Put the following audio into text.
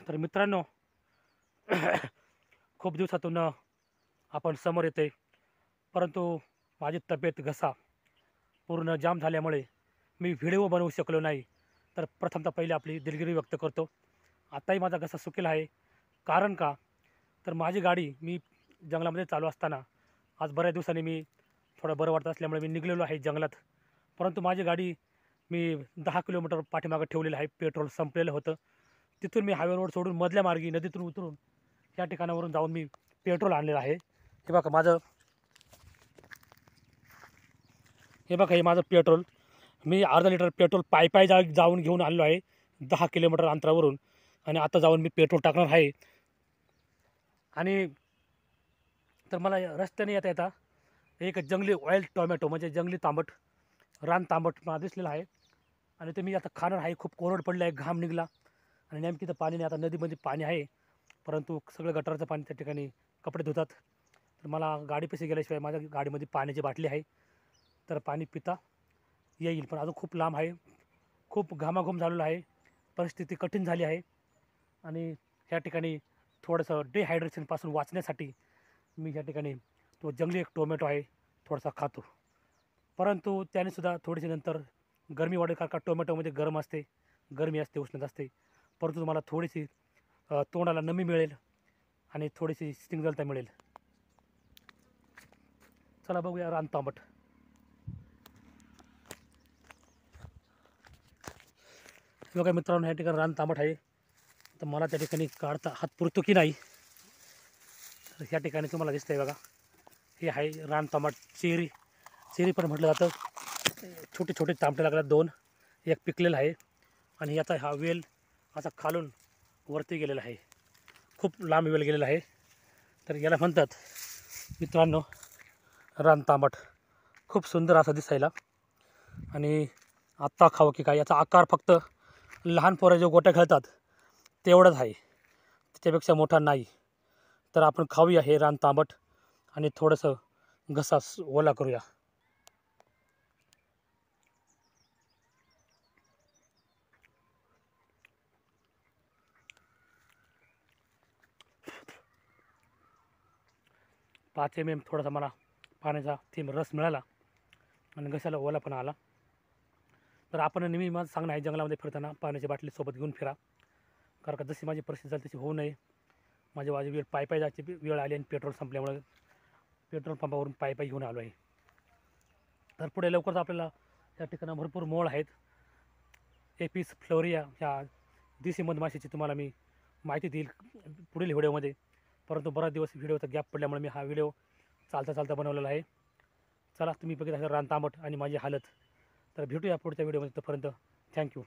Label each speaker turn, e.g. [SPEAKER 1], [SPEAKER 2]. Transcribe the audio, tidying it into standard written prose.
[SPEAKER 1] तर मित्रांनो, खूप दिवसातून आपण समोर येते, परंतु माझी तब्येत घसा पूर्ण जाम झाल्यामुळे मी व्हिडिओ बनवू शकलो नाही. तर प्रथमतः पहिले आपली दिलगिरी व्यक्त करतो. आताही माझा घसा सुकेला आहे. कारण का, तर माझी गाडी मी जंगलामध्ये चालू असताना आज बऱ्याच दिवसांनी मी थोडं बरं वाटत असल्यामुळे मी निघालेलो आहे जंगलात. परंतु माझी गाडी मी 10 किलोमीटर पाठीमागे ठेवलेलं आहे. पेट्रोल संपलेलं होतं. तिथून मी हायवे रोड सोडून मधल्या मार्गी नदीतून उतरून या ठिकाणावरून जाऊन मी पेट्रोल आणलेलं आहे. हे बघा, हे माझं पेट्रोल. मी अर्धा लिटर पेट्रोल पायी जाऊन घेऊन आलेलो आहे 10 किलोमीटर अंतरावरून. आणि आता जाऊन मी पेट्रोल टाकणार आहे. आणि तर मला रस्त्याने येता येता एक जंगली ऑइल टोमॅटो म्हणजे जंगली तांबट, रान तांबट मला दिसलेलं आहे. आणि ते मी आता खाणार आहे. खूप कोरड पडलं आहे, घाम निघाला आणि नेमकी तर पाणी नाही. आता नदीमध्ये पाणी आहे, परंतु सगळं गटाराचं पाणी त्या ठिकाणी कपडे धुतात. तर मला गाडीपाशी गेल्याशिवाय माझ्या गाडीमध्ये पाण्याची बाटली आहे, तर पाणी पिता येईल. पण अजून खूप लांब आहे, खूप घामाघूम झालेलं आहे, परिस्थिती कठीण झाली आहे. आणि ह्या ठिकाणी थोडंसं डिहायड्रेशनपासून वाचण्यासाठी मी ह्या ठिकाणी तो जंगली एक टोमॅटो आहे थोडासा खातो. परंतु त्यानेसुद्धा थोडीशी नंतर गरमी वाढेल, कारण का टोमॅटोमध्ये गरमी असते, उष्णता असते. परंतु तुम्हाला थोडीशी तोंडाला नमी मिळेल आणि थोडीशी स्निग्धता मिळेल. चला बघूया रान तांबट. बघा मित्रांनो, ह्या ठिकाणी रान तांबट आहे. तर मला त्या ठिकाणी काढता हात पुरतो की नाही, तर ह्या ठिकाणी तुम्हाला दिसतंय बघा, हे आहे रान तांबट. चेरी पण म्हटलं जातं. छोटे छोटे तांबटे लागतात दोन, एक पिकलेला आहे आणि याचा हा वेल असा खालून वरती गेलेला आहे, खूप लांब वेल गेलेला आहे. तर याला म्हणतात मित्रांनो रान तांबट. खूप सुंदर असा दिसायला. आणि आत्ता खावं की काय, याचा आकार फक्त लहान पोरं जे गोट्या खेळतात तेवढंच आहे, त्याच्यापेक्षा मोठा नाही. तर आपण खाऊया हे रान तांबट आणि थोडंसं घसा ओला करूया. पाच थोडासा मला पाण्याचा थेंब रस मिळाला आणि घशाला ओला पण आला. तर आपण नेहमी माझं सांगणं आहे, जंगलामध्ये फिरताना पाण्याची बाटली सोबत घेऊन फिरा. कारण का जशी माझी परिस्थिती झाली तशी होऊ नये. माझी वेळ पायी जायची वेळ आली आणि पेट्रोल संपल्यामुळे पेट्रोल पंपावरून पायी घेऊन आलो आहे. तर पुढे लवकरच आपल्याला या ठिकाणी भरपूर मोळ आहेत. एपिस फ्लोरिया ह्या देशी मधमाशीची तुम्हाला मी माहिती देईल पुढील व्हिडिओमध्ये. परंतु बराच दिवस व्हिडिओचा गॅप पडल्यामुळे मी हा व्हिडिओ चालता बनवलेला आहे. चला, तुम्ही बघितलं रान तांबट आणि माझी हालत. तर भेटूया पुढच्या व्हिडिओमध्ये. तोपर्यंत थँक्यू.